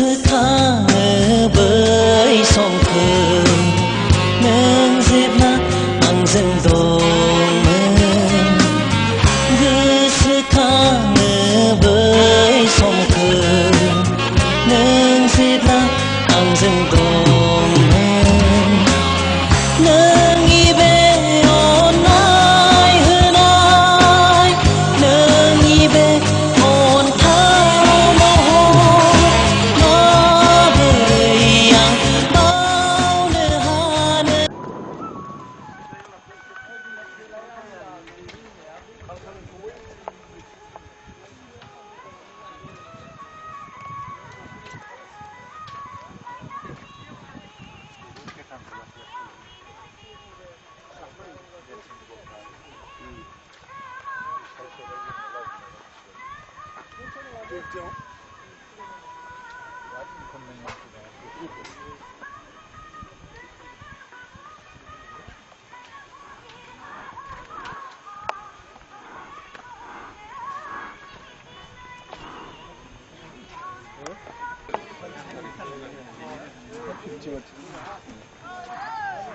गोसोखाङो बै समखौ नों जेब्ला आंजों दंमोन गोसोखाङो बै समखौ नों जेब्ला आंजों दंमोन नोंनि बे अननाय होनाय नोंनि बे अन्थाव महर माबोरै आं बावनो हानो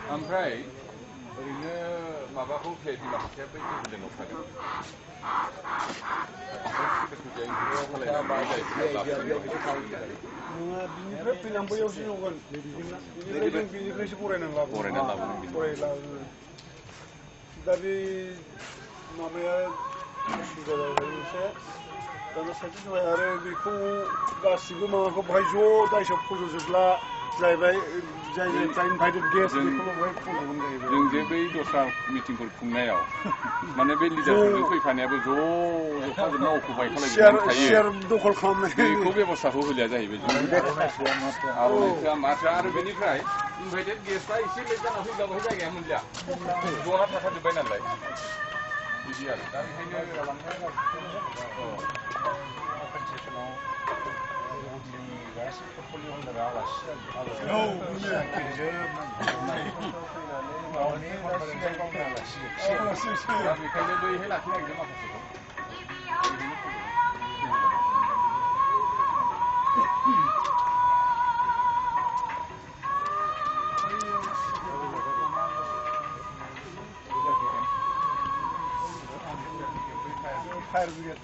ओमफ्राय ओरैनो माबाखौ फेरि माखासेया बै गोजौलेनाव थागोन बिनिफ्राय फैनानै बैयावसो एवगोन बिनिफ्रायसो बरायनानै लाबोगोन दा बे माबाया सुबिदा जाबाय मोनसे दाना साइकेल जाबाय आरो बेखौ गासिबो माबाखौ बाहाय ज' दाइसआव फज'जोबला जाहैबाय जाय इनभाइटेड गेस्ट बेखौल' बाहाय फज'गोन जाहैबाय जों जे बै दस्रा मिटिंफोर खुंनायाव माने बे लिडारफोरजों फैफानायाबो ज' ज'खाजोबना अकुपाइ खालामनानै थायो शेयार दखल खालामनाय बेखौ बेब'स्थाखौ होलिया जाहैबाय आर'नाइसोआ माथो आरो बेनिफ्राय इनभाइटेड गेस्टआ एसे लेट जाना फैब्लाबो जायगाया मोनलिया ज'ना थाखाजोब्बाय नालाय बिदि आरो दा बेखायनो बेखायनो बैहाय लाखिनो नागिरदों माखासेखौ फायर ब्रिगेड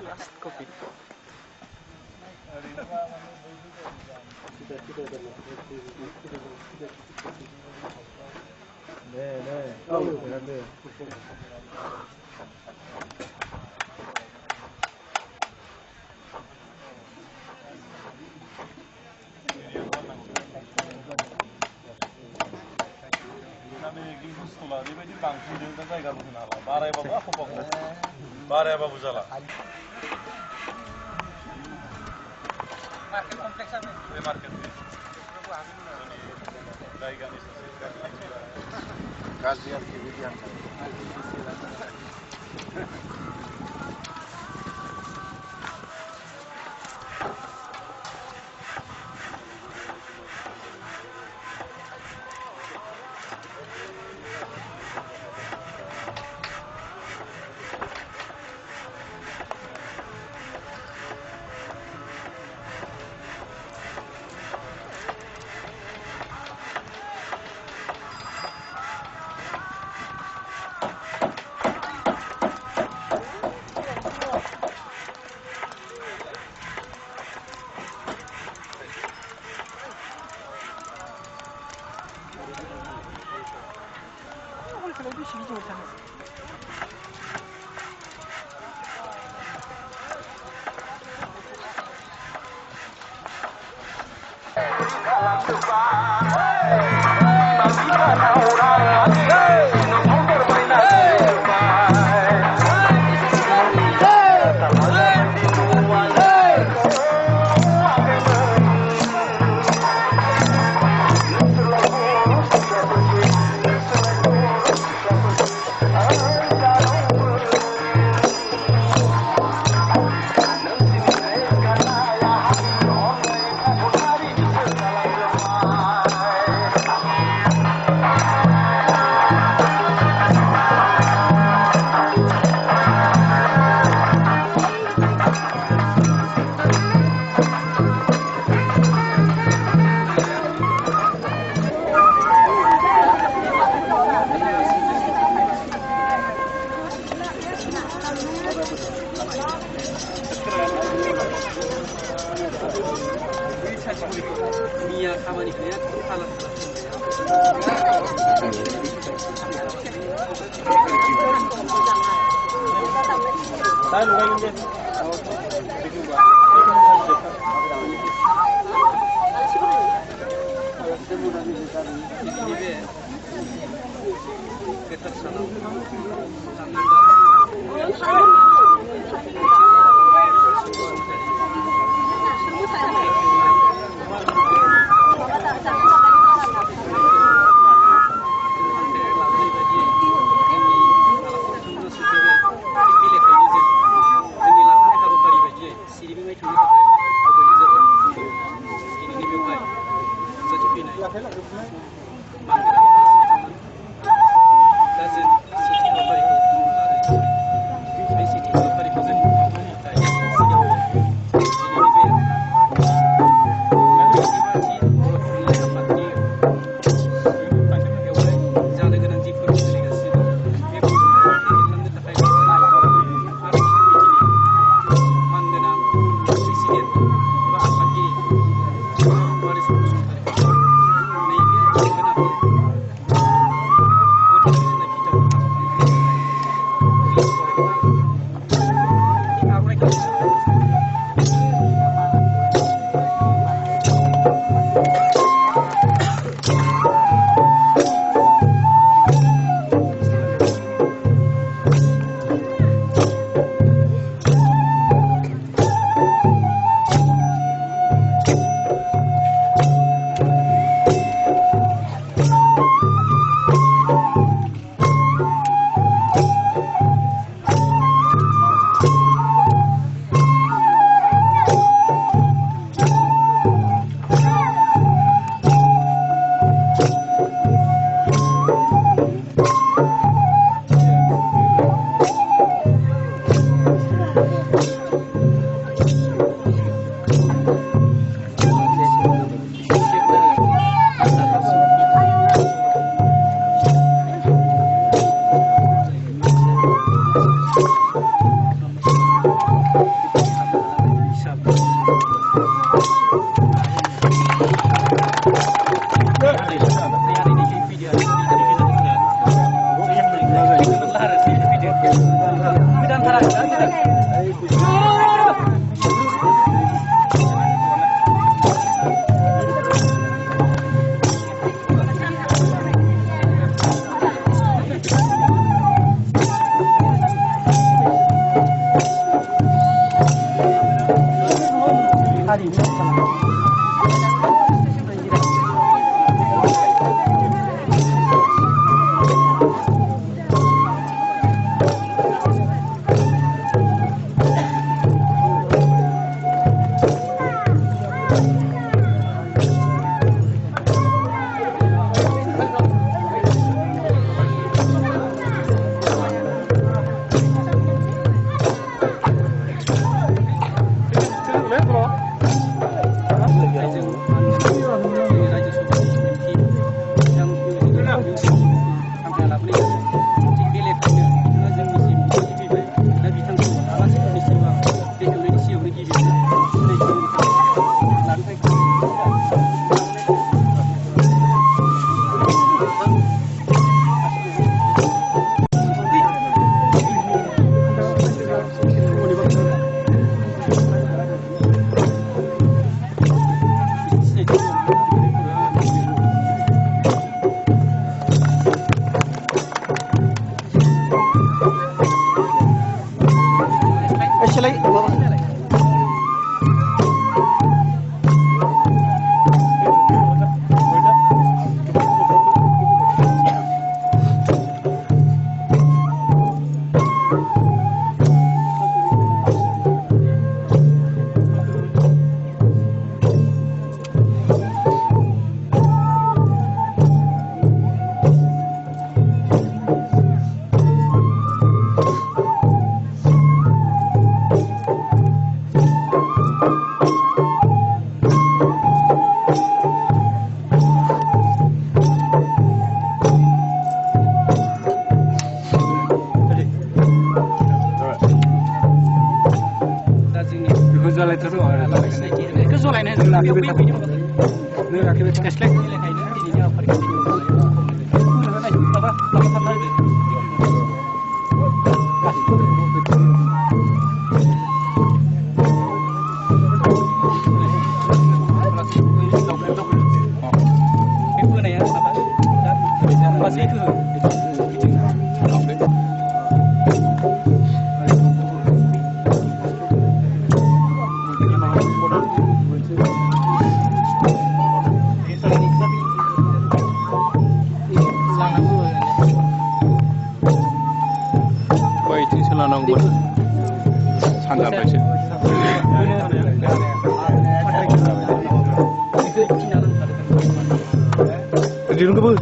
last copy ओरैबायदि बांसिनजों दा जायगाबो होनो हाला बारायबाबो आख'बाखौ बारायाबाबो जाला मार्केट कमप्लेक्स आरो बे मार्केट जायगानि गाज्रि आरोखि बिदि आं Goodbye. 미야 가만히 그냥 팔았다. Saya lumayan deh. 집에 개떡처럼 Waiting selanangmon sanjambaयसो dirunkau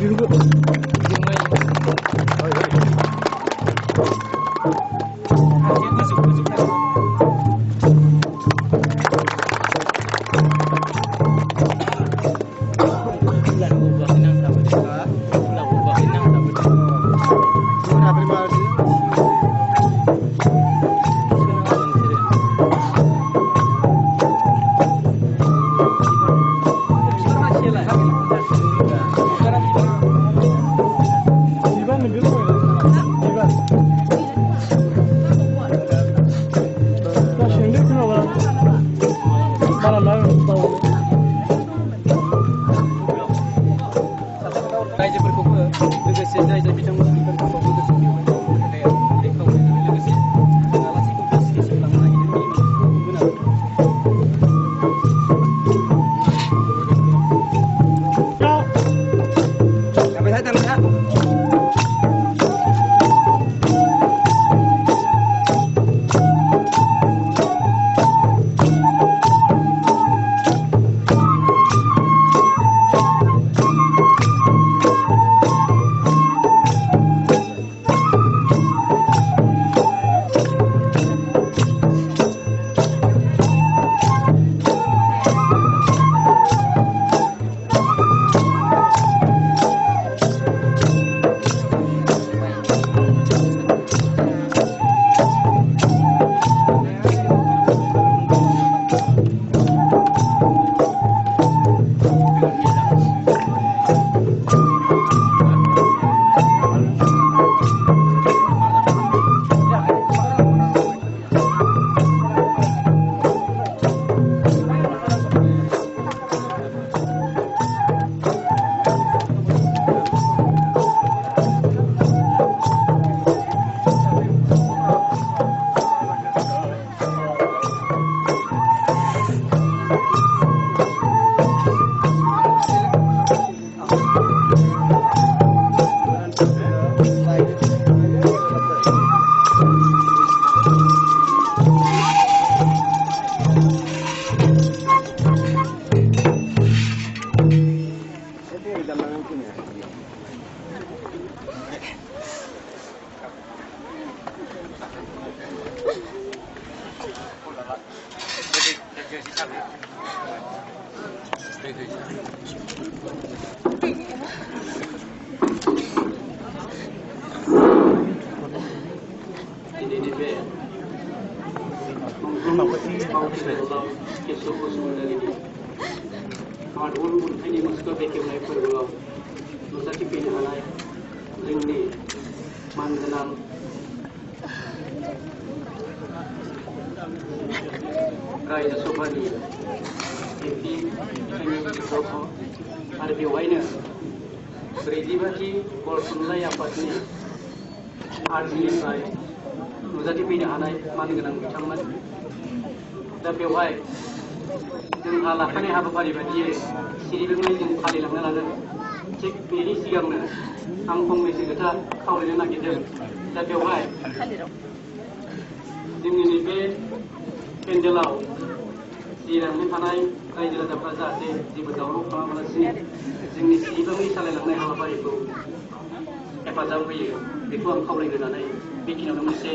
रायजो सभानि एमपि आरो बेवहायनो 45थि बर' थुनलाइ आफादनि आर्जिनिफ्राय नुजाथिफैनो हानाय मानगोनां बिथांमोन दा बेवहाय जोंहा लाखानाय हाबाफारि बायदियै सिरिबेङै जों फालिलांनो लागोन थिग बेनि सिगांनो आं फंनैसो खोथा खावलायनो नागिरदों दा बेवहाय जोंनि नैबे पेन्डेलाव जिरायनानै थानाय रायजो राजाफ्रा जाहाथे जेबो दावराव खालामालासिनो जोंनि सिरिबेङै सालायलांनाय हाबाफारिखौ हेफाजाब होयो बेखौ आं खावलायग्रोनानै बेखिनियावनो मोनसे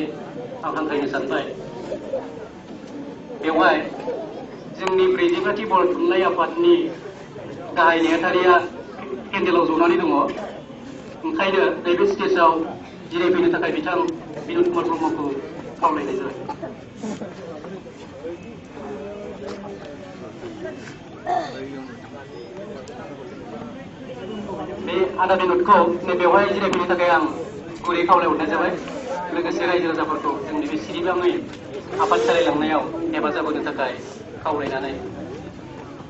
आं हांख्रायनो सानबाय बेवहाय जोंनि 45थि बर' थुनलाइ आफादनि गाहाय नेहाथारिया पेन्डेलाव जनानै दङ ओंखायनो नैबे स्टेजाव जिरायफैनो थाखाय बिथां बिनोद कुमार ब्रह्मखौ खावलायनाय जाबाय बे आधा मिनिटखौ बेवहाय जिरायफैनो थाखाय आं गुरै खावलायहरनाय जाबाय लोगोसे रायजो राजाफोरखौ जोंनि बे सिरिबाङै आफाद सालायलांनायाव हेफाजाब होनो थाखाय खावलायनानै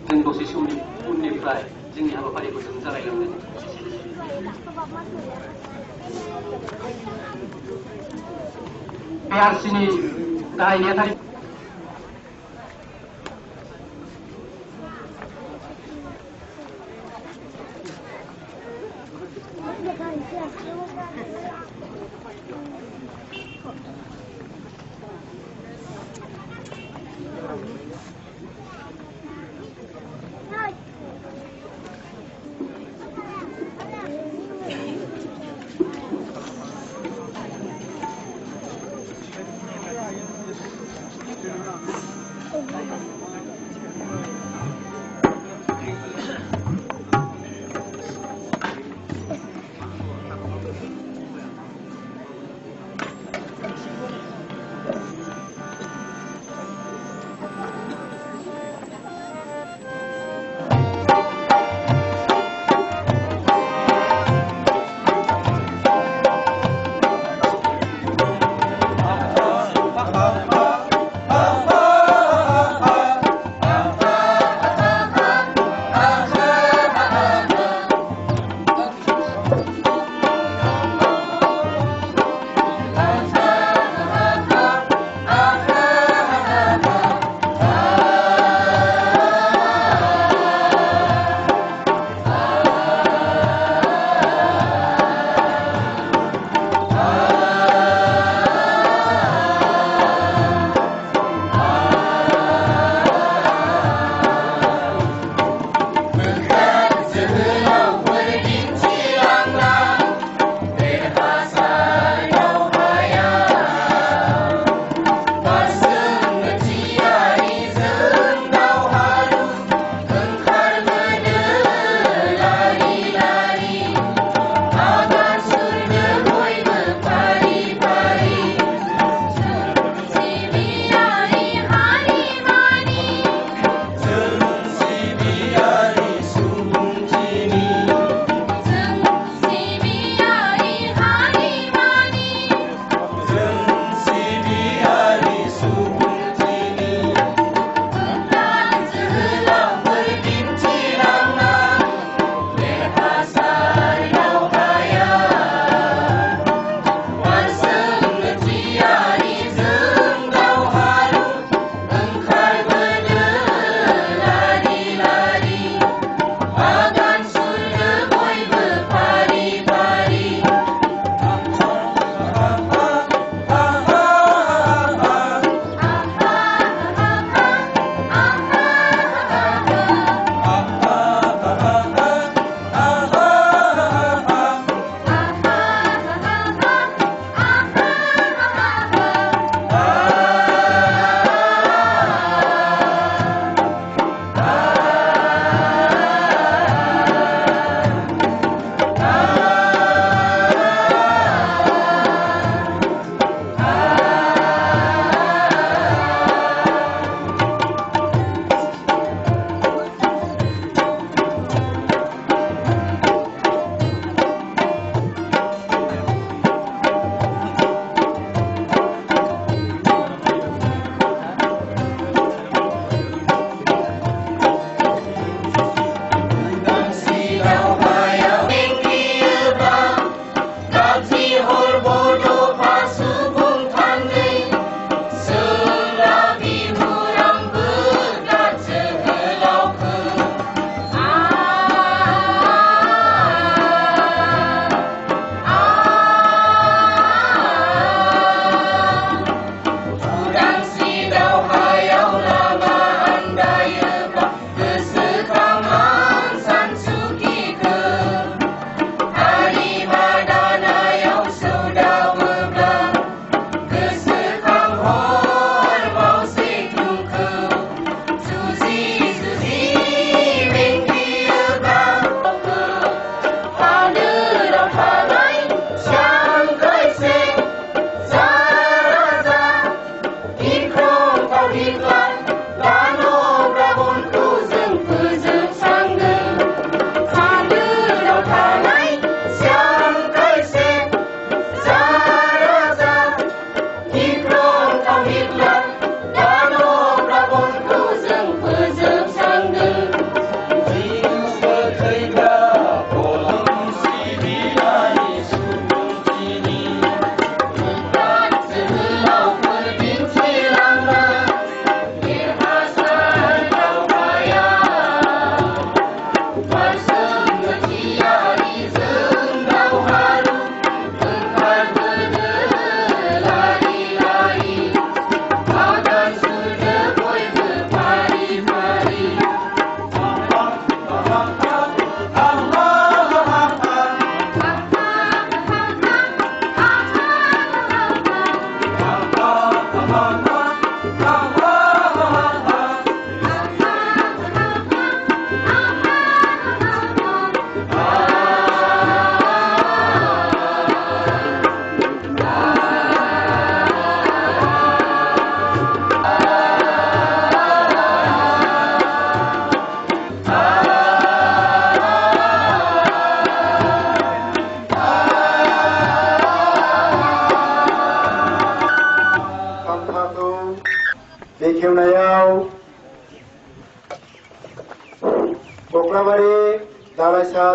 जों दसे समनि उननिफ्राय जोंनि हाबाफारिखौ जों जागायलांगोन PRCनि गाहाय नेहाथारि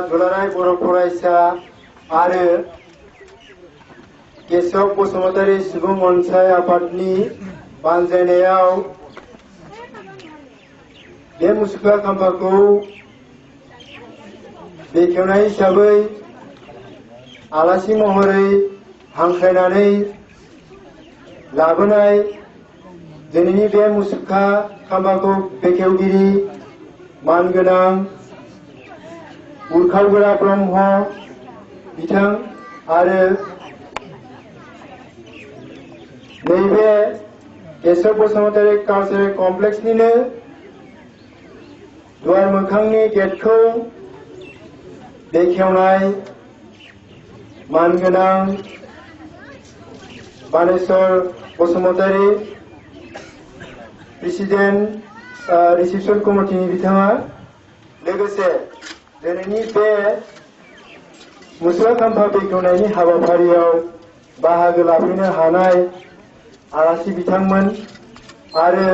दुलाराय बर' फरायसा आरो केशव बसुमतारी सुबुं अनसाय आफादनि बानजायनायाव बे मुसुखा खाम्फाखौ बेखेवनाय हिसाबै आलासि महरै हांख्रायनानै लाबोनाय दिनैनि बे मुसुखा खाम्फाखौ बेखेवगिरि मानगोनां उरखावगोरा ब्रह्म बिथां आरो नैबे केशव बसुमतारी कालचारेल कमप्लेक्सनिनो दुवार मोखांनि गेटखौ बेखेवनाय मानगोनां बानेश्वर बसुमतारी प्रेसिडेन्ट रिसेपसन कमिटिनि बिथाङा लोगोसे दिनैनि बे मुसुखा खाम्फा बेखेवनायनि हाबाफारियाव बाहागो लाफैनो हानाय आलासि बिथांमोन आरो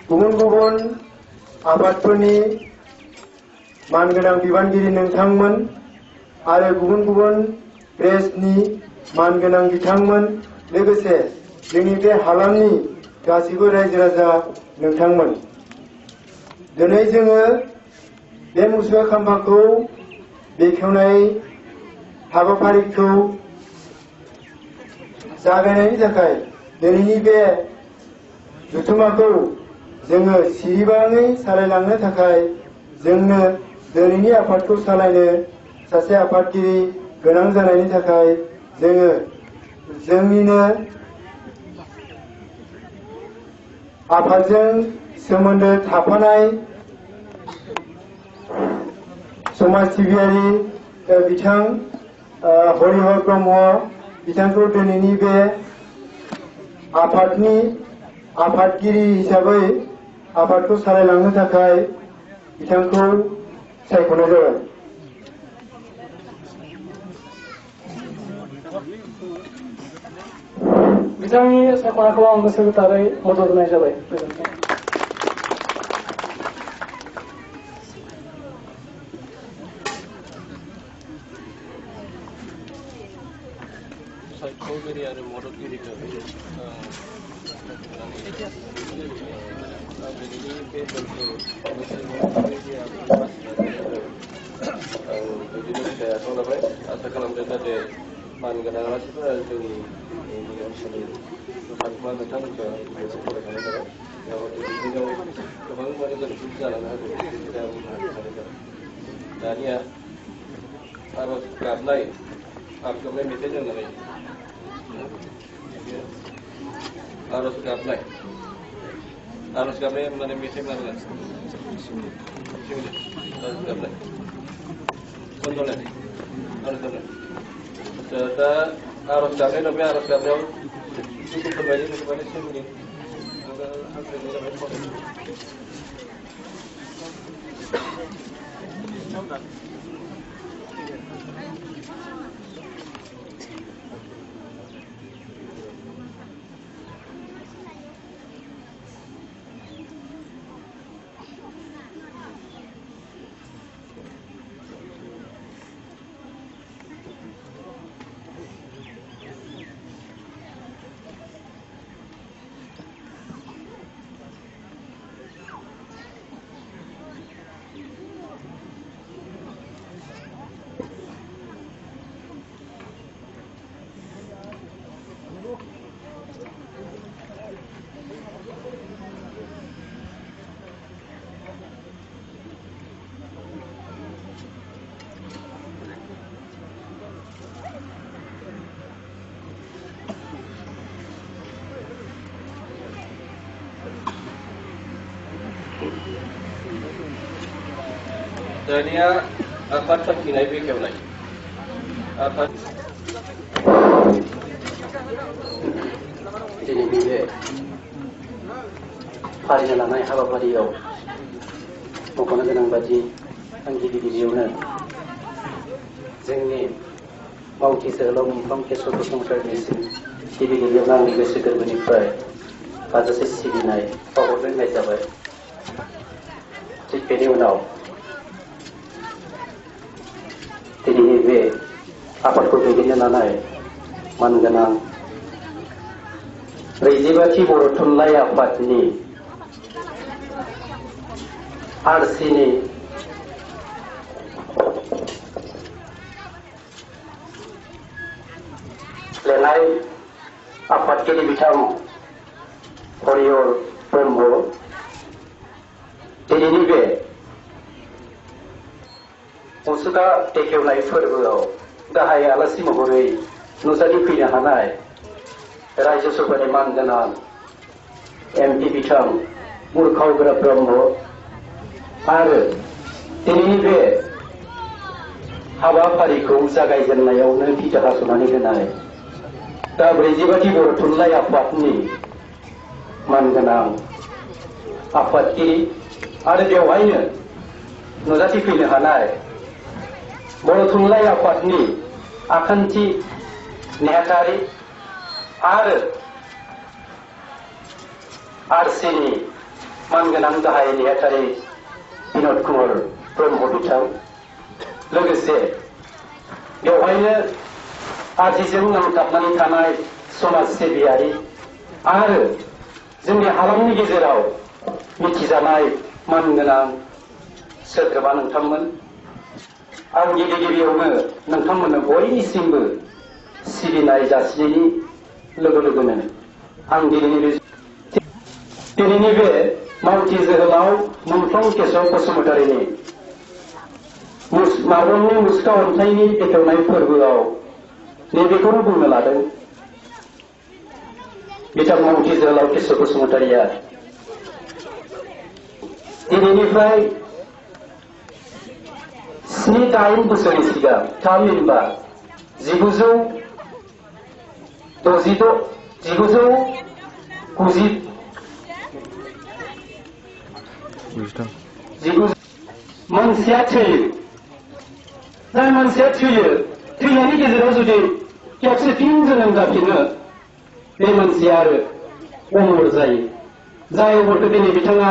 गुबुन गुबुन आफादफोरनि मानगोनां बिबानगिरि नोंथांमोन आरो गुबुन गुबुन प्रेसनि मानगोनां बिथांमोन लोगोसे जोंनि बे हालामनि गासैबो रायजो राजा नोंथांमोन दिनै जोङो बे मुसुखा खाम्फाखौ बेखेवनाय हाबाफारिखौ जागायनायनि थाखाय दिनैनि बे जथुम्माखौ जोङो सिरिबाङै सालायलांनो थाखाय जोंनो दिनैनि आफादखौ सालायनो सासे आफादगिरि गोनां जानायनि थाखाय जोङो जोंनिनो आफादजों सोमोन्दो थाफानाय समाज सिबियारि बिथां हरिहर ब्रह्म बिथांखौ दिनैनि बे आफादनि आफादगिरि हिसाबै आफादखौ सालायलांनो थाखाय बिथांखौ सायख'नाय जाबाय। बिथांनि सायख'नायखौ आं गोसो गोथारै मदद होनाय जाबाय। गोजोन्थों। सायख'गिरि आरो मददगिरिखौ दिनैनि बे मोनसे बिदिनो फिथाइ आखायाव लाबाय आसा खालामदों जाहाथे मानगोनां आलासिफोरा जोंनि ओनसोलनि सानखुमा बिथांमोनखौ मोनसे फरायखानाय जाबाय बिदिनो गोबां माने गोरोन्थि जालांनो हागौ दा बुंनो हानाय जाबाय। दानिया आरज गाबनाय मेथाइ जोंनानै आरज गाबनाय माने मेथाइ मानगोन आरज गाबनाय खनज'नाय आरज गाबनाय दा आरज गाबनाय दं बे आरज गाबनायाव दुखुफोर बायदि सोमोन्दै हांख्रायनाय जाबाय दानिया आफाद थांखिनाय बेखेवनाय आफाद दिनैनि बे फालिनो लानाय हाबाफारियाव मख'नो गोनां बादि आं गिबियावनो जोंनि मावथि जोहोलाव मुंख्लं केशव बसुमतारीनिसिम गिबियावनो आंनि गोसो गोरबोनिफ्राय हाजासे सिबिनाय बावहरनाय जाबाय। थिग बेनि उनाव दिनैनि बे आफादखौ दैदेननो लानाय मानगोनां 45थि बर' थुनलाइ आफादनि आरसिनि लेङाइ आफादगिरि बिथां हरिहर ब्रह्म दिनैनि बे मुसुखा बेखेवनाय फोरबोआव गाहाय आलासि महरै नुजाथिफैनो हानाय रायजो सभानि मानगोनां MP बिथां मुरखावग्रा ब्रह्म आरो दिनैनि बे हाबाफारिखौ जागायजेननायावनो बिथा हास'नानै होनाय दा 45थि बर' थुनलाइ आफादनि मानगोनां आफादगिरि आरो बेवहायनो नुजाथिफैनो हानाय बर' थुनलाइ आफादनि आखान्थि नेहाथारि आरो आरसिनि मानगोनां गाहाय नेहाथारि बिनोद कुमार ब्रह्म बिथां लोगोसे बेवहायनो आर्थिजों नांथाबनानै थानाय समाज सिबियारि आरो जोंनि हालामनि गेजेराव मिथिजानाय मानगोनां सोद्रोमा नोंथांमोन आं गिबियावनो नोंथांमोननो बयनिसिमबो सिबिनाय जासिनायनि लोगो लोगोनो आं दिनैनि बे मावथि जोहोलाव मुंख्लं केशव बसुमतारीनि माब्लाबनि मुसुखा अन्थाइनि बेखेवनाय फोरबोआव नैबेखौनो बुंनो लादों बिथां मावथि जोहोलाव केशव बसुमतारीया दिनैनिफ्राय 7-8 बोसोरनि सिगां थामहिनबा 1990 मानसिया थैयो जाय मानसिया थैयो थैनायनि गेजेराव जुदि खेबसे फिन जोनोम जाफिनो बे मानसिया आरो अमर जायो जाय अमरखौ दिनै बिथाङा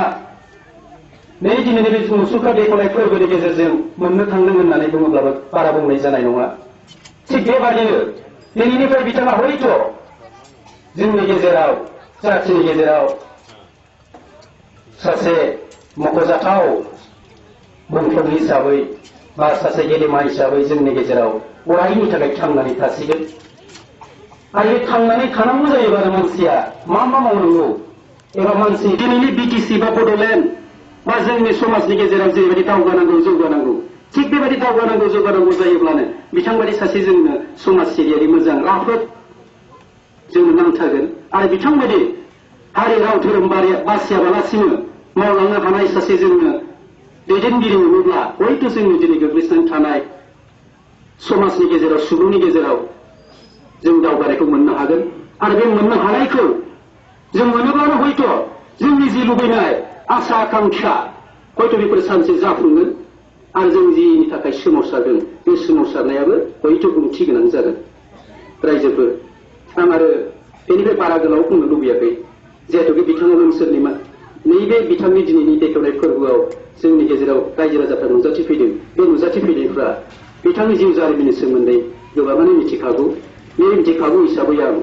नै दिनैनि बे मुसुखा बेखेवनाय फोरबोनि गेजेरजों मोननो थांदों होननानै बुङोब्लाबो बारा बुंनाय जानाय नङा थिग बेबादिनो दिनैनिफ्राय बिथाङा हयथ' जोंनि गेजेराव जाथिनि गेजेराव सासे मख'जाथाव मुंख्लं हिसाबै बा सासे गेदेमा हिसाबै जोंनि गेजेराव अरायनि थाखाय थांनानै थासिगोन आरो थांनानै थानांगौ जायोबा मानसिया मा मावनांगौ एबा मानसि दिनैनि BTC बा बड'लेण्ड बा जोंनि समाजनि गेजेराव जेरैबायदि दावगानांगौ जौगानांगौ थिग बेबायदि दावगानांगौ जौगानांगौ जायोब्लानो बिथांबायदि सासे जोंनो समाज सिबियारि मोजां राफोद जोंनो नांथारगोन आरो बिथांबायदि हारि राव धोरोम बासियाबालासिनो मावलांनो हानाय सासे जोंनो दैदेनगिरि मोनोब्ला हयथ' जोंनि दिनै गोग्लैसोनानै थानाय समाजनि गेजेराव सुबुंनि गेजेराव जों दावगानायखौ मोननो हागोन आरो बे मोननो हानायखौ जों मोनोब्लानो हयथ' जोंनि जि लुबैनाय आसा आकांक्षा हयथ' बेफोर सानसे जाफुंगोन आरो जों जिनि थाखाय सोमावसारदों बे सोमावसारनायाबो हयथ' ओंथि गोनां जागोन रायजोफोर आं आरो बेनिफ्राय बारा गोलाव बुंनो लुबैयाखै जिहेतु बिथाङा ओनसोलनि नैबे बिथांनि दिनैनि बेखेवनाय फोरबोआव जोंनि गेजेराव रायजो राजाफ्रा नुजाथिफैदों बे नुजाथिफैनायफ्रा बिथांनि जिउ जारिमिननि सोमोन्दै गोबाङानो मिथिखागौ बे मिथिखागौ हिसाबै आं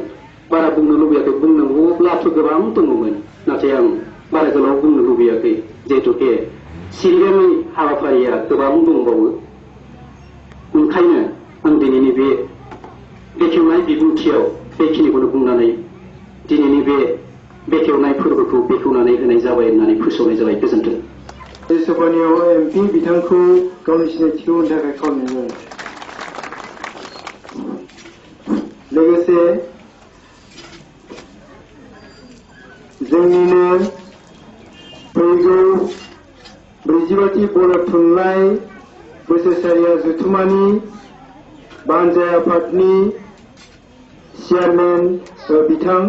बारा बुंनो लुबैयाखै बुंनांगौब्लाथ' गोबां दङमोन नाथाय आं बारा गोलाव बुंनो लुबैयाखै जिहेतु बे सिरिगेलनि हाबाफारिया गोबां दंबावो ओंखायनो आं दिनैनि बे बेखेवनाय बिबुंथियाव बेखिनिखौनो बुंनानै दिनैनि बे बेखेवनाय फोरबोखौ बेखेवनानै होनाय जाबाय होननानै फोसावनाय जाबाय गोजोन्थों सभानियाव MP बिथांखौ गावनि सिनायथिखौ होनो थाखाय खावलायनाय जाबाय लोगोसे जोंनिनो फैगौ 45थि बर' थुनलाइ बोसोरसालिया जथुमानि बानजाय आफादनि चेयारमेन बिथां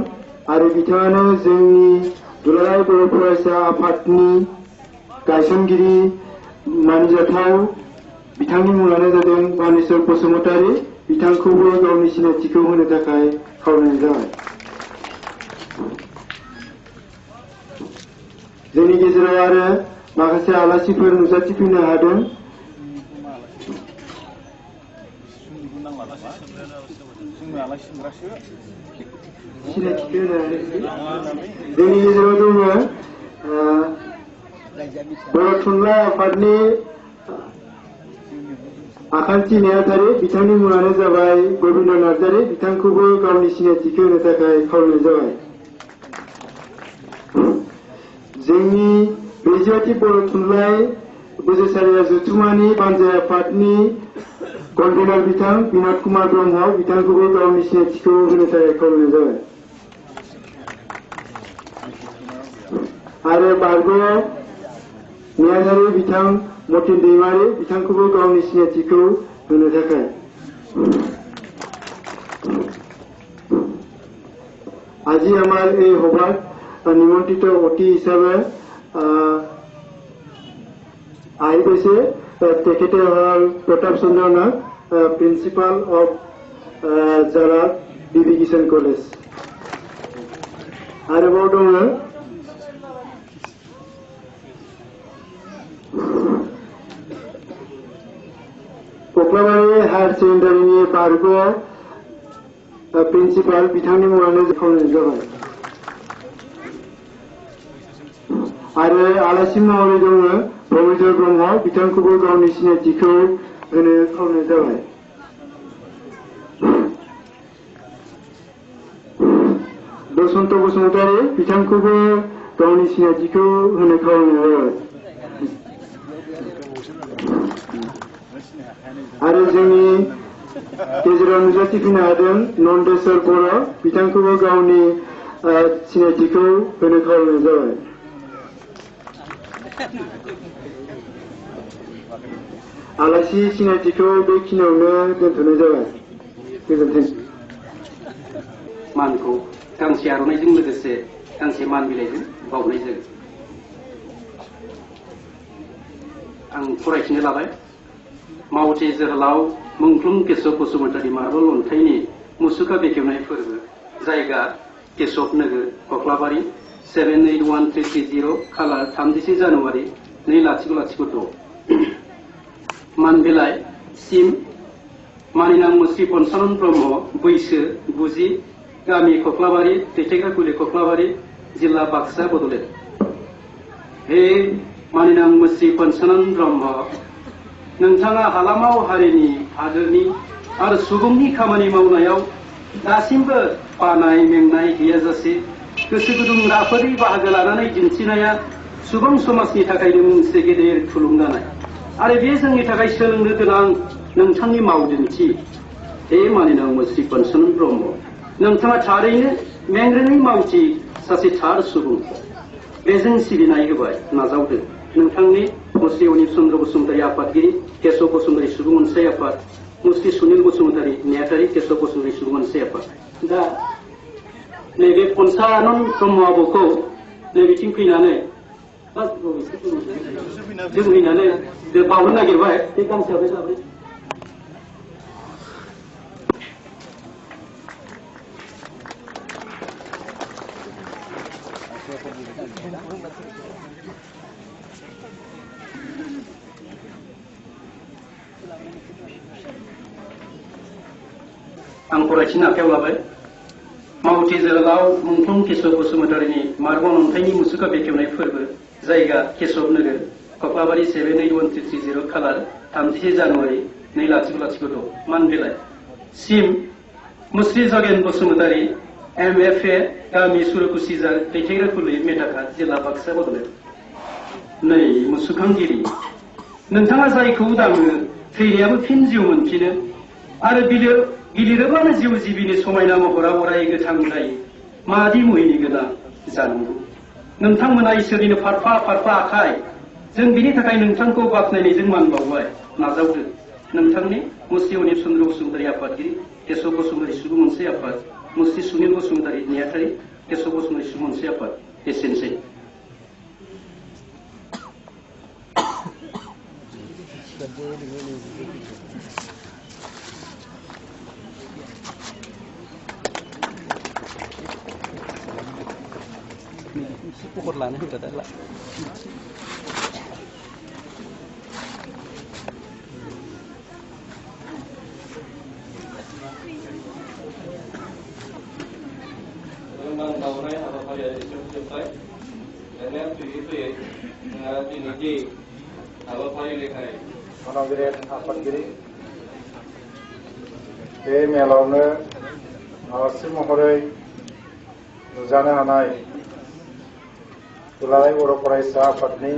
आरो बिथाङानो जोंनि दुलाराय बर' फरायसा आफादनि गायसनगिरि मानिजाथाव बिथांनि मुङानो जादों बानेश्वर बसुमतारी बिथांखौबो गावनि सिनायथिखौ होनो थाखाय खावलायनाय जाबाय जोंनि गेजेराव आरो माखासे आलासिफोर नुजाथिफैनो हादों सिनायथिखौ होनानै जोंनि गेजेराव दङ बर' थुनलाइ आफादनि आखान्थि नेहाथारि बिथांनि मुङानो जाबाय गबिन्द नार्जारि बिथांखौबो गावनि सिनायथिखौ होनो थाखाय खावलायनाय जाबाय। जोंनि ब्रैजिबाथि बर' थुनलाइ बोसोरसालिया जथुम्मानि बानजाय आफादनि कनभेनार बिथां बिन'द कुमार ब्रह्म बिथांखौबो गावनि सिनायथिखौ होनो थाखाय खावलायनाय जाबाय। आरो बारग' नेहाथारि बिथां मतिन दैमारि बिथांखौबो गावनि सिनायथिखौ होनो थाखाय আজি আমার এই সভাত নিমন্ত্রিত অতিথি হিসাবে আহি গৈছে তেখেতে হল প্রতাপ চন্দ্র Nath principal of Zara Bibi Kisan college. আরবাव दङ कक्लाबारि हायर सेकेन्डारिनि बारग' प्रिन्सिपाल बिथांनि मुङानो खावलायनाय जाबाय। आरो आलासि महरै दङ प्रमेश्वर ब्रह्म बिथांखौबो गावनि सिनायथिखौ होनो खावलायनाय जाबाय। बसन्त बसुमतारी बिथांखौबो गावनि सिनायथिखौ होनो खावलायनाय जाबाय। आरो जोंनि गेजेराव नुजाथिफैनो हादों नन्देश्वर बर' बिथांखौबो गावनि सिनायथिखौ होनो खावलायनाय जाबाय। आलासि सिनायथिखौ बेखिनियावनो दोनथ'नाय जाबाय। गोजोन्थों। मानखौ गांसे आर'नाइजों लोगोसे गांसे मान बिलाइजों बावनाय जायो। आं फरायफिननो लाबाय। मावथि जोहोलाव मुंख्लं केशव बसुमतारी मार्बल अन्थाइनि मुसुखा बेखेवनाय फोरबो जायगा केशव नोगोर कक्लाबारि 781330 खालार 30 जानुवारि 2006 मान बिलाइ सिम मानिनां मुस्रि पन्चानन ब्रह्म बैसो 90 गामि कक्लाबारि दैथायग्राकुलि कक्लाबारि जिल्ला बाक्सा बड'लेण्ड। हे मानिनां मुस्रि पन्चानन ब्रह्म नोंथाङा हालामाव हारिनि हादोरनि आरो सुबुंनि खामानि मावनायाव दासिमबो बानाय मेंनाय गैयाजासे गोसो गुदुं राफोदै बाहागो लानानै दिन्थिनाया सुबुं समाजनि थाखायनो मोनसे गेदेर थुलुंगानाय आरो बे जोंनि थाखाय सोलोंनो गोनां नोंथांनि मावदिन्थि। हे मानिनां मुस्रि पन्चानन ब्रह्म नोंथाङा थारैनो मेंरोङै मावथि सासे थार सुबुं बेजों सिबिनाय होबाय नाजावदों। नोंथांनि मुस्रि अनिल चन्द्र बसुमतारी आफादगिरि केशव बसुमतारी सुबुं अनसाइ आफाद मुस्रि सुनिल बसुमतारी नेहाथारि केशव बसुमतारी सुबुं अनसाइ आफाद। दा नैबे पन्चानन ब्रह्म आब'खौ नैबेथिं फैनानै जों फैनानै बावनो नागिरबाय। बे गांसेयावनो जाबाय। आं फरायथिनो आखायाव लाबाय। मावथि जोहोलाव मुंख्लं केशव बसुमतारीनि मार्बल अन्थाइनि मुसुखा बेखेवनाय फोरबो जायगा केशव नोगोर कक्लाबारि 781330 खालार 30 जानुवारि 2006 मान बिलाइ सिम मुस्रि जगेन बसुमतारी MFA गामि सुरकुसिजार दैथायग्राकुलि मेटाखा जिल्ला बाक्सा बड'लेण्ड। नै मुसुखांगिरि नोंथाङा जायखौ दाङो थैनायाबो फिन जिउ मोनफिनो आरो गिलिरोबानो जिउ जिबिनि समायना महरा अराय गोथां जायो। मादि मुहिनि गोनां जानांगौ नोंथांमोना इसोरनिनो फारफा फारफा आखाइ। जों बिनि थाखाय नोंथांखौ बाख्नायनायजों मान बावबाय नाजावदो। नोंथांनि मुस्रि अनिल चन्द्र बसुमतारी आफादगिरि केशव बसुमतारी सुबुं अनसाइ आफाद मुस्रि सुनिल बसुमतारी नेहाथारि केशव बसुमतारी सुबुं अनसाइ आफाद। एसेनोसै। पकट लानो होग्रा दा हाबाफारिया एसेयावनो जोब्बाय दानिया फैयै फैयै जोंहा दिनैनि हाबाफारि लेखायै मानगिरि आफादगिरि बे मेलावनो आलासि महरै नुजानो हानाय दुलाराय बर' फरायसा आफादनि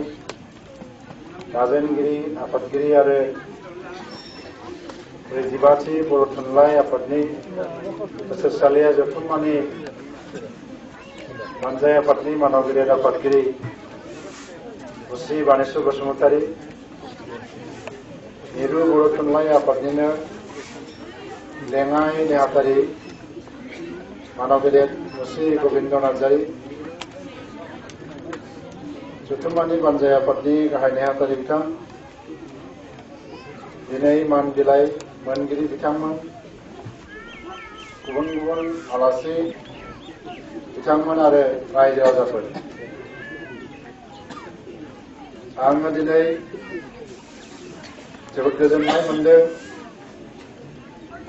दाजेनगिरि आफादगिरि आरो 45थि बर' थुनलाइ आफादनि बोसोरसालिया जथुम्मानि बानजाय आफादनि मानगिरि आफादगिरि उस्रि बानेस्वर बसुमतारी मिरु बर' थुनलाइ आफादनिनो लेङाइ नेहाथारि मानगिरि उस्रि गोबिन्द नार्जारी जथुम्मानि बानजाय आफादनि गाहाय नेहाथारि बिथां दिनै मान बिलाइ मोनगिरि बिथांमोन गुबुन गुबुन आलासि बिथांमोन आरो रायजो राजाफोर आङो दिनै जोबोद गोजोननाय मोनदों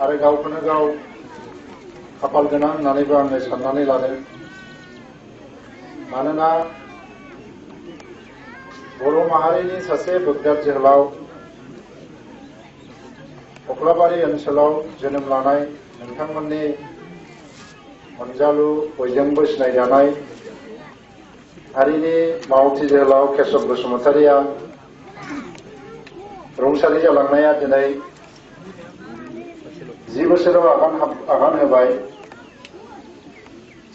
आरो गावखौनो गाव खाफाल गोनां होननानैबो आङो साननानै लादों मानोना बर' माहारिनि सासे बोगदार जोहोलाव कख्लाबारि ओनसोलाव जोनोम लानाय नोंथांमोननि अनजालु बयजोंबो सिनायजानाय हारिनि मावथि जोहोलाव केशब बसुमतारीया रुंसारि जालांनाया दिनै 10 बोसोराव आगान होबाय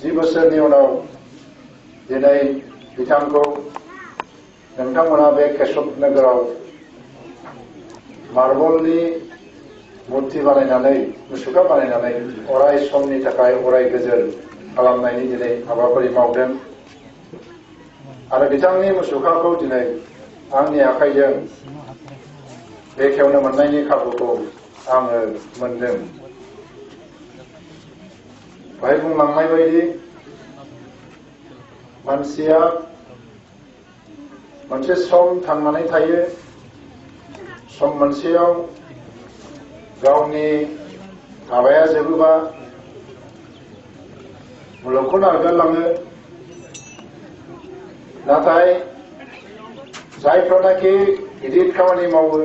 10 बोसोरनि उनाव दिनै बिथांखौ नोंथांमोना बे केशब नोगोराव मार्बलनि मूर्ति बानायनानै मुसुखा बानायनानै अराय समनि थाखाय अराय गोजोर खालामनायनि दिनै हाबाफारि मावदों आरो बिथांनि मुसुखाखौ दिनै आंनि आखाइजों बेखेवनो मोननायनि खाबुखौ आङो मोनदों बेहाय बुंलांनाय बायदि मानसिया मोनसे सम थांनानै थायो सम मोनसेयाव गावनि हाबाया जोबोबा मुलुगखौ नागारलाङो नाथाय जायफ्रानाखि गिदिर खामानि मावो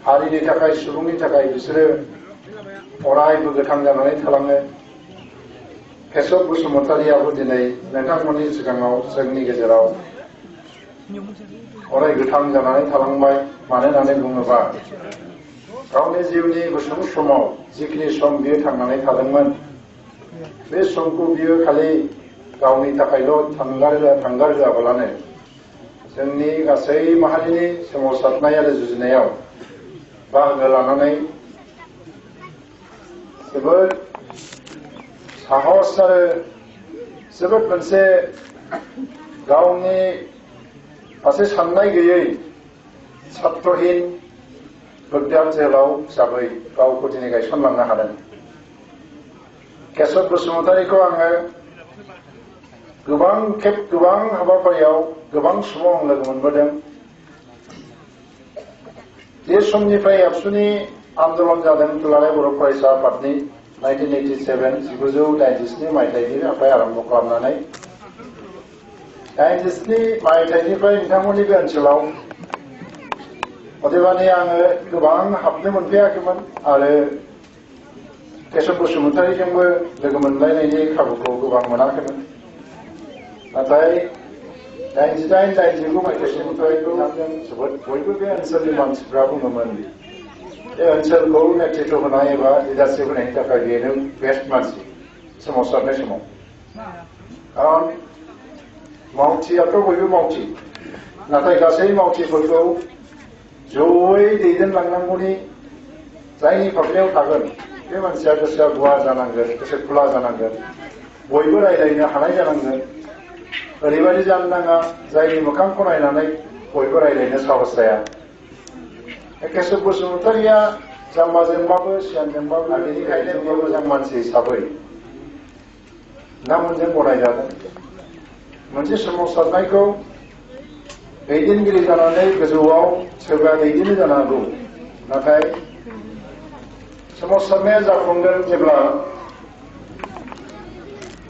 हारिनि थाखाय सुबुंनि थाखाय बिसोरो अरायबो गोथां जानानै थालाङो केशब बसुमतारीयाबो दिनै नोंथांमोननि सिगाङाव जोंनि गेजेराव अराय गोथां जानानै थालांबाय मानो होननानै बुङोबा गावनि जिउनि गुसुं समाव जिखिनि सम बियो थांनानै थादोंमोन बे समखौ बियो खालि गावनि थाखायल' थांगार होआबालानो जोंनि गासै माहारिनि सोमावसारनाय आरो जुजिनायाव बाहागो लानानै जोबोद साहस आरो जोबोद मोनसे गावनि फारसे साननाय गैयै सात्रहीन बोगदार जोहोलाव हिसाबै गावखौ दिनै गायसनलांनो हादों केशब बसुमतारीखौ आङो गोबां खेब गोबां हाबाफारियाव गोबां समाव आं लोगो मोनबोदों बे समनिफ्राय एबसुनि आन्दलन जादों दुलाराय बर' फरायसा आफादनि 1987 मायथाइनिफ्राय आरम्भ खालामनानै 97 मायथाइनिफ्राय नोंथांमोननि बे ओनसोलाव अदेबानि आङो गोबां हाबनो मोनफैयाखैमोन आरो केशब बसुमतारीजोंबो लोगो मोनलायनायनि खाबुखौ गोबां मोनाखैमोन नाथाय 98-99 बसुमतारीखौ जोबोद बयबो बे ओनसोलनि मानसिफ्रा बुङोमोन बे ओनसोलखौ नेतृत्व होनाय एबा लिडारशिप होनायनि थाखाय बेनो बेस्ट मानसि सोमावसारनाय समाव खारन मावथियाथ' बयबो मावथि नाथाय गासै मावथिफोरखौ जयै दैदेनलांनांगौनि जायनि फाफ्लियाव थागोन बे मानसिया गोसोआ गुवार जानांगोन गोसो खुला जानांगोन बयबो रायज्लायनो हानाय जानांगोन ओरैबायदि जानो नाङा जायनि मोखांखौ नायनानै बयबो रायज्लायनो साहस जाया केशब बसुमतारीया जाम्बाजोंबाबो सियानजोंबाबो बेनिखायनो मोजां मानसि हिसाबै नोंथांमोनजों गनायजादों मोनसे सोमावसारनायखौ दैदेनगिरि जानानै गोजौआव सोरबा दैदेननो जानो हागौ नाथाय सोमावसारनाया जाफुंगोन जेब्ला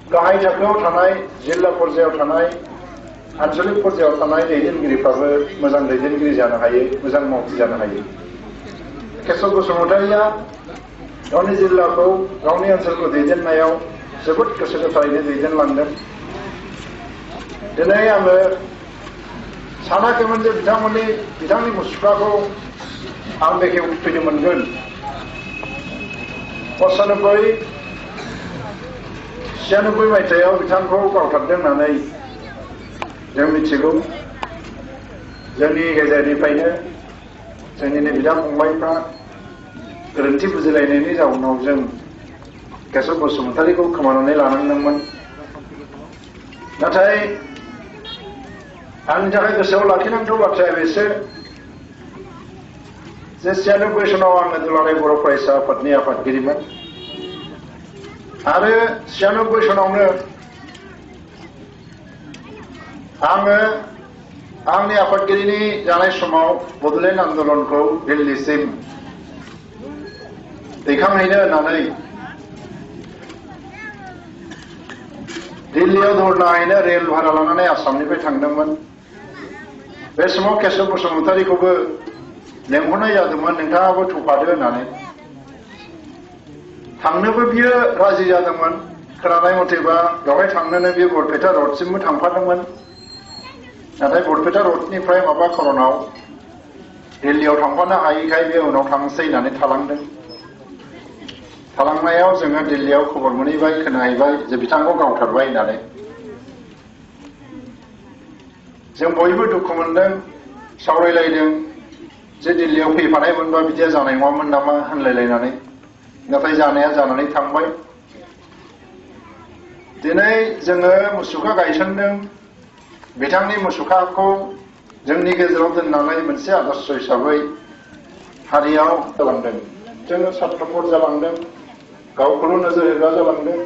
गाहाय थाखोआव थानाय जिल्ला पर्यायाव थानाय आन्चलिक पर्यायाव थानाय दैदेनगिरिफ्राबो मोजां दैदेनगिरि जानो हायो मोजां मावथि जानो हायो केशव बसुमतारिया गावनि जिल्लाखौ गावनि ओनसोलखौ दैदेननायाव जोबोद गोसो गोथारैनो दैदेनलांदों दिनै आङो सानाखैमोन जे बिथांनि मुसुखाखौ आं बेखेवफैनो मोनगोन 96 मायथाइयाव बिथांखौ गावथारदों होननानै जों मिथिगौ जोंनि गेजेरनिफ्रायनो जोंनिनो बिदा फंबायफ्रा गोरोन्थि बुजिलायनायनि जाउनाव जों केशव बसुमतारिखौ खोमानानै लानांदोंमोन नाथाय आंनि थाखाय गोसोआव लाखिनांगौ बाथ्राया बेसो जे 96 सनाव आङो दुलाराय बर' फरायसा आफादनि आफादगिरिमोन आरो 96 सनावनो आङो आंनि आफादगिरिनि जानाय समाव बड'लेण्ड आन्दलनखौ दिल्लीसिम दैखांहैनो होननानै दिल्लीयाव धरना हैनो रेल भारा लानानै आसामनिफ्राय थांदोंमोन बे समाव केशव बसुमतारिखौबो लेंहरनाय जादोंमोन नोंथाङाबो थुफादो होननानै थांनोबो बियो राजि जादोंमोन खोनानाय मथेबा बेवहाय थांनोनो बियो बरपेटा रडसिमबो थांफादोंमोन नाथाय बरपेटा रडनिफ्राय माबा कर'नाव दिल्लीयाव थांफानो हायैखाय बे उनाव थांसै होननानै थालांदों थालांनायाव जोङो दिल्लीयाव खबर मोनहैबाय खोनाहैबाय जे बिथांखौ गावथारबाय होननानै जों बयबो दुखु मोनदों सावरायलायदों जे दिल्लीयाव फैफानाय मोनबा बिदिया जानाय नङामोन नामा होनलायलायनानै नाथाय जानाया जानानै थांबाय दिनै जोङो मुसुखा गायसनदों बिथांनि मुसुखाखौ जोंनि गेजेराव दोननानै मोनसे आदर्श हिसाबै हारियाव जालांदों जोङो सार्थपर जालांदों गावखौल' नोजोर होग्रा जालांदों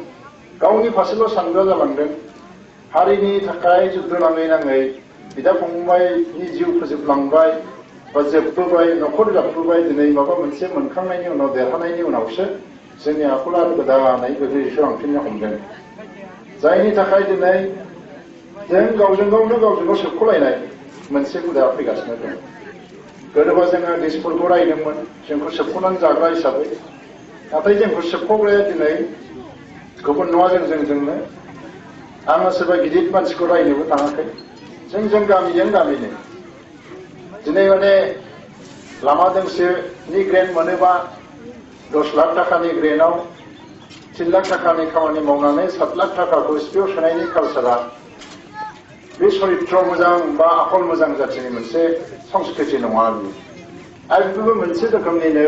गावनि फारसेल' सानग्रा जालांदों हारिनि थाखाय जुद्ध नाङै नाङै बिदा फंबायनि जिउ फोजोबलांबाय बा जोबबोबाय न'खर जाबबोबाय दिनै माबा मोनसे मोनखांनायनि उनाव देरहानायनि उनावसो जोंनि आखला गोदानै गोग्लैसोलांफिननो हमदों जायनि थाखाय दिनै जों गावजों गाव सोबख'लायनाय मोनसे हुदा फैगासिनो दं गोदोबा जोङो दिसपुरखौ रायदोंमोन जोंखौ सोबख'नानै जाग्रा हिसाबै नाथाय जोंखौ सोबख'ग्राया दिनै गुबुन नङा जोंनो आङो सोरबा गिदिर मानसिखौ रायनोबो थाङाखै जों गामिजों गामिनो दिनै माने लामा दोंसेनि ग्रेन मोनोबा 10 लाख थाखानि ग्रेनाव 3 लाख थाखानि खामानि मावनानै 7 लाख थाखाखौ स्पियाव सोनायनि कालसारा बे सरित्र मोजां बा आखल मोजां जाथिनि मोनसे संस्कृति नङा बियो आरो बेबो मोनसे रोखोमनिनो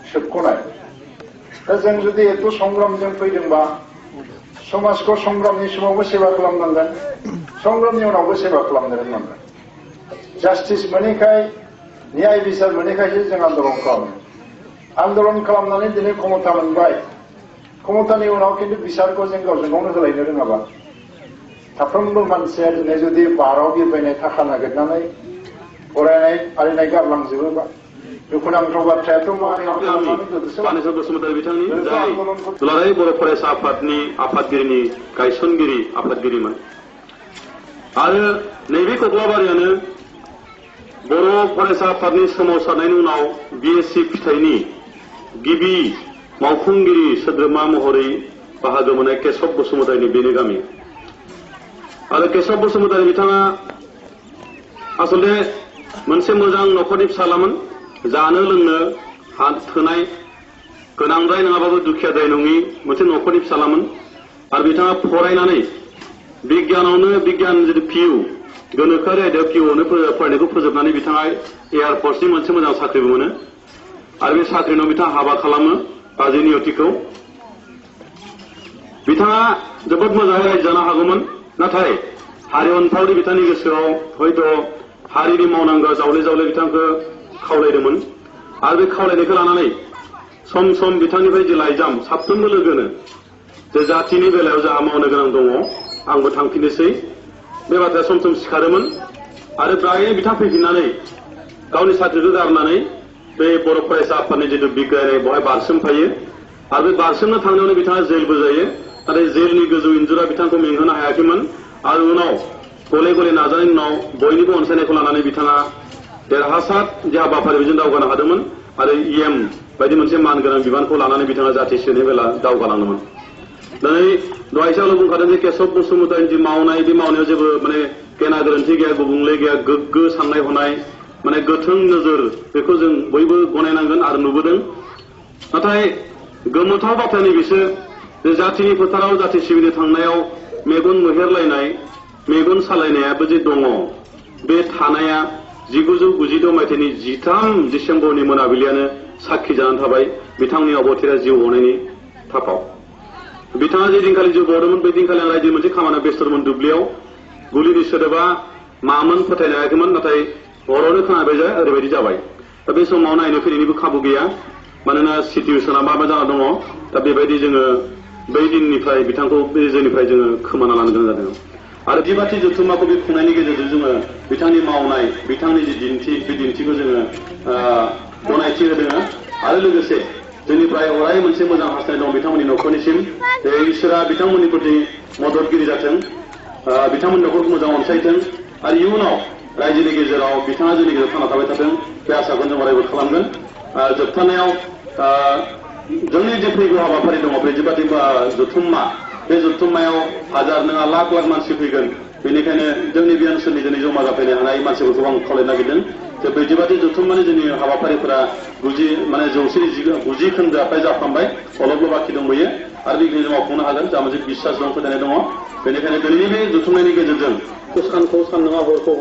सोबख'नाय दा जों जुदि एथ' संग्रामजों फैदोंबा समाजखौ संग्रामनि समावबो सेबा खालामनांगोन संग्रामनि उनावबो सेबा खालामनो रोंनांगोन जास्टिस मोनैखाय न्याय बिसार मोनैखायसो जों आन्दलन खालामनानै दिनै क्षमता मोनबाय क्षमतानि उनाव खिन्थु बिसारखौ जों गावजों गावनो होलायनो रोङाबा साफ्रोमबो मानसिया दिनै जुदि बाराव बिरबायनाय थाखा नागिरनानै फरायनाय फालिनाय गारलांजोबोबा दुखुनांथाव बाथ्रायाथ' केशव बसुमतारी बिथांनि जाय दुलाराय बर' फरायसा आफादनि आफादगिरिनि गायसनगिरि आफादगिरिमोन आरो नैबे कक्लाबारियानो बर' फरायसा आफादनि सोमावसारनायनि उनाव BSc फिथाइनि गिबि मावफुंगिरि सोद्रोमा महरै बाहागो मोननाय केशव बसुमतारीनि बेनो गामि आरो केशव बसुमतारी बिथाङा आसलते मोनसे मोजां न'खरनि फिसालामोन जानो लोंनो थोनाय गोनांद्राय नङाबाबो दुखियाद्राय नङि मोनसे न'खरनि फिसालामोन आरो बिथाङा फरायनानै बिगियान जितु PU गोनोखोआरि आयदायाव PUआवनो फरायनायखौ फोजोबनानै बिथाङा एयारफर्सनि मोनसे मोजां साख्रिबो मोनो आरो बे साख्रिनाव बिथाङा हाबा खालामो बाजै नियतिखौ बिथाङा जोबोद मोजाङै रायजो जानो हागौमोन नाथाय हारि अनफावरि बिथांनि गोसोआव हयथ' हारिनि मावनांगौ जावले बिथांखौ खावलायदोंमोन आरो बे खावलायनायखौ लानानै सम सम बिथांनिफ्राय जे लाइजाम साफ्रोमबो लोगोनो जे जातिनि बेलायाव जोंहा मावनो गोनां दङ आंबो थांफिननोसै बे बाथ्राया सम सम सिखारोमोन आरो प्रायनो बिथां फैफिननानै गावनि साख्रिखौ गारनानै बे बर' फरायसा आफादनि जितु बिग्रायनाय बेवहाय बारसोमफायो आरो बे बारसोमनो थांनायावनो बिथाङा जेलबो जायो नाथाय जेलनि गोजौ इन्जुरा बिथांखौ मेंहोनो हायाखैमोन आरो उनाव गले गले नाजानायनि उनाव बयनिबो अनसायनायखौ लानानै बिथाङा देरहासार जे हाबाफारिजों दावगानो हादोंमोन आरो इएम बायदि मोनसे मानगोनां बिबानखौ लानानै बिथाङा जाथिसिनि बेला दावगालांदोंमोन। दिनै दहायसो आं बुंखादों जे केशव बसुमतारिनि जि मावनाय बे मावनायाव जेबो माने गेना गोरोन्थि गैया, गुबुंले गैया, गोग्गो साननाय हनाय माने गोथों नोजोर बेखौ जों बयबो गनायनांगोन आरो नुबोदों। नाथाय गोमोथाव बाथ्रानि बिसोर जे जातिनि फोथाराव जाति सिबिनो थांनायाव मेगन मोहेरलायनाय, मेगन सालायनायाबो जे दङ, बे थानाया 1992 मायथाइनि 13 डिसेम्बरनि मोनाबिलियानो साखि जानानै थाबाय बिथांनि अबथिरा जिउ गनायनि थाखाय। बिथाङा जे दिनखालि जिउ गदोंमोन बे दिनखालि आं रायजो मोनसे खामानियाव बेस्थ'मोन दुब्लियाव। गुलिनि सोदोबा मामोन फोथायनो हायाखैमोन, नाथाय हरावनो खोनाबाय जे ओरैबायदि जाबाय। दा बे समाव नायनो फैनायनिबो खाबु गैया, मानोना सिटुवेसना मा जाना दङ। दा बेबायदि जोङो बै दिननिफ्राय बिथांखौ बे जोंनिफ्राय जोङो खोमाना लानो गोनां जादों। आरो जिबाथि जथुम्माखौ बे खुंनायनि गेजेरजों जोङो बिथांनि मावनाय, बिथांनि जि दिन्थि, बे दिन्थिखौ जोङो गनायथि होदों आरो लोगोसे जोंनिफ्राय अराय मोनसे मोजां हास्थायनाय दं बिथांमोननि न'खरनिसिम। इसोरा बिथांमोननि प्रति मददगिरि जाथों, बिथांमोननि न'खरखौ मोजां अनसायथों आरो इयुनाव रायजोनि गेजेराव बिथाङा जोंनि गेजेराव थांना थाबाय थाथों, बे आसाखौ जों अरायबो खालामगोन। जोबथारनायाव जोंनि जे फैगौ हाबाफारि दङ बे जिबादि जथुम्मा, बे जथुम्मायाव हाजार नङा लाख लाख मानसि फैगोन। बेनिखायनो जोंनि बे ओनसोलनि दिनै जमा जाफैनो हानाय मानसिफोरखौ आं खावलायनो नागिरदों जे बैदिबादि जथुम्मानि जोंनि हाबाफारिफोरा 90 खोन्दोआ फ्राय जाफ्रामबाय, अलपल' बाखि दंबोयो आरो बेखिनि जों मावफुंनो हागोन। जा मोनसे बिश्वास दं, फोथायनाय दङ। बेनिखायनो दिनैनि बे जथुम्मानि गेजेरजों सानखौ सान नङा हरखौ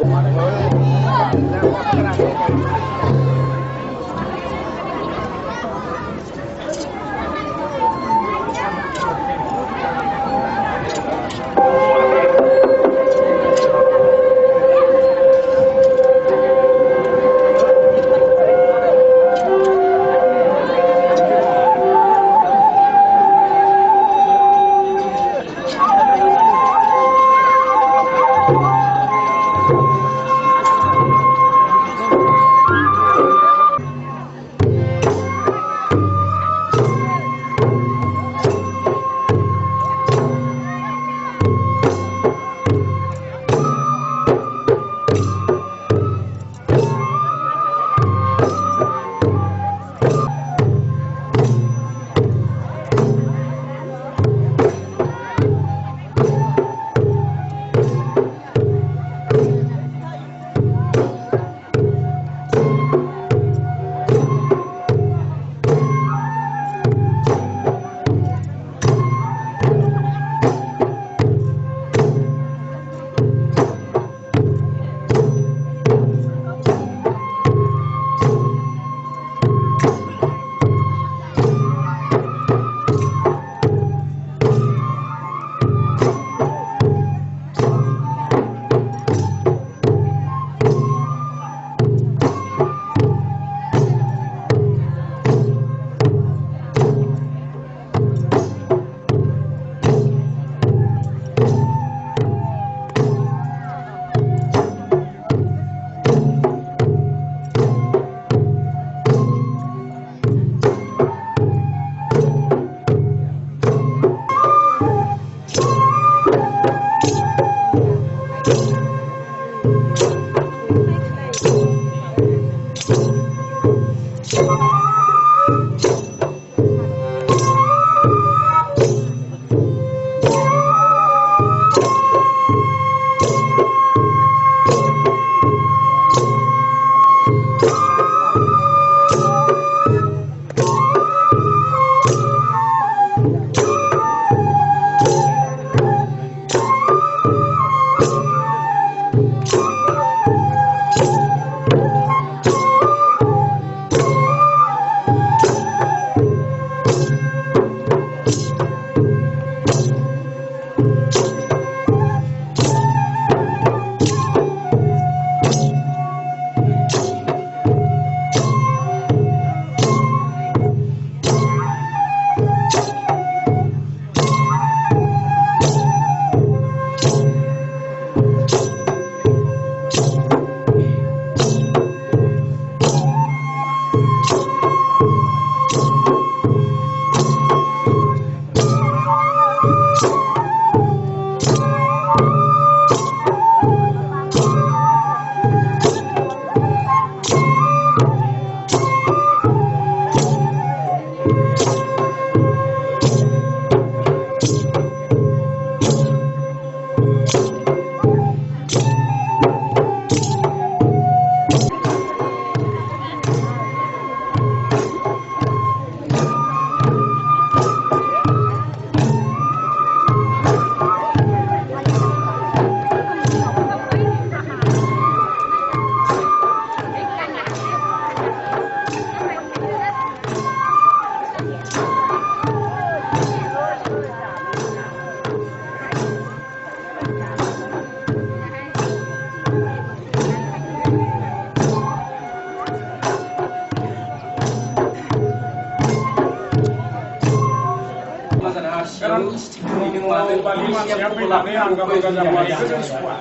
मासियाव स्टिकनिनो मानो मासिया फैनानै आं गाबोन गाजा मारिखौ जों सुवा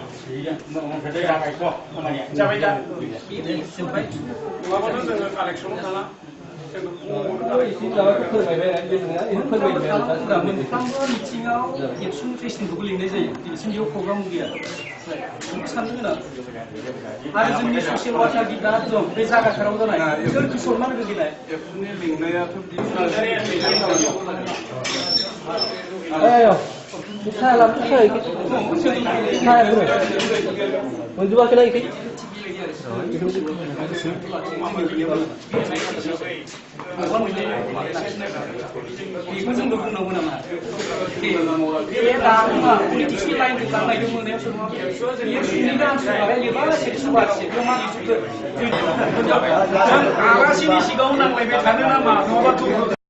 जाबाय दा जोबबाय नङाबाथ' जोङो कालेक्सनाव थाङा मोनफ्रोमबो मिथिङाव एबसुन प्रेसिडेन्टखौबो लिंनाय जायो दिनैसिम बेयाव प्रग्राम गैया साननो गोनां आरो जोंनि ससियेल वार्कार गिदिरा दं बे जायगाफोराव जानाय सोरखौ सनमान होगिनाय एबसुनि लिंनायाथ' मोनजोबाखै ना इखै बेखौ जोंबो बुंनांगौ नामा बे दामा पलिटिक्सनि लाइनजों लांनायजों मोननायाव सोरबा बेयो सुनिबा आनसुराहाय एबा सेक्सुवा सेक्सुवा जों आलासिनि सिगाङाव नांलायबाय थानो नामा नङाबाथ'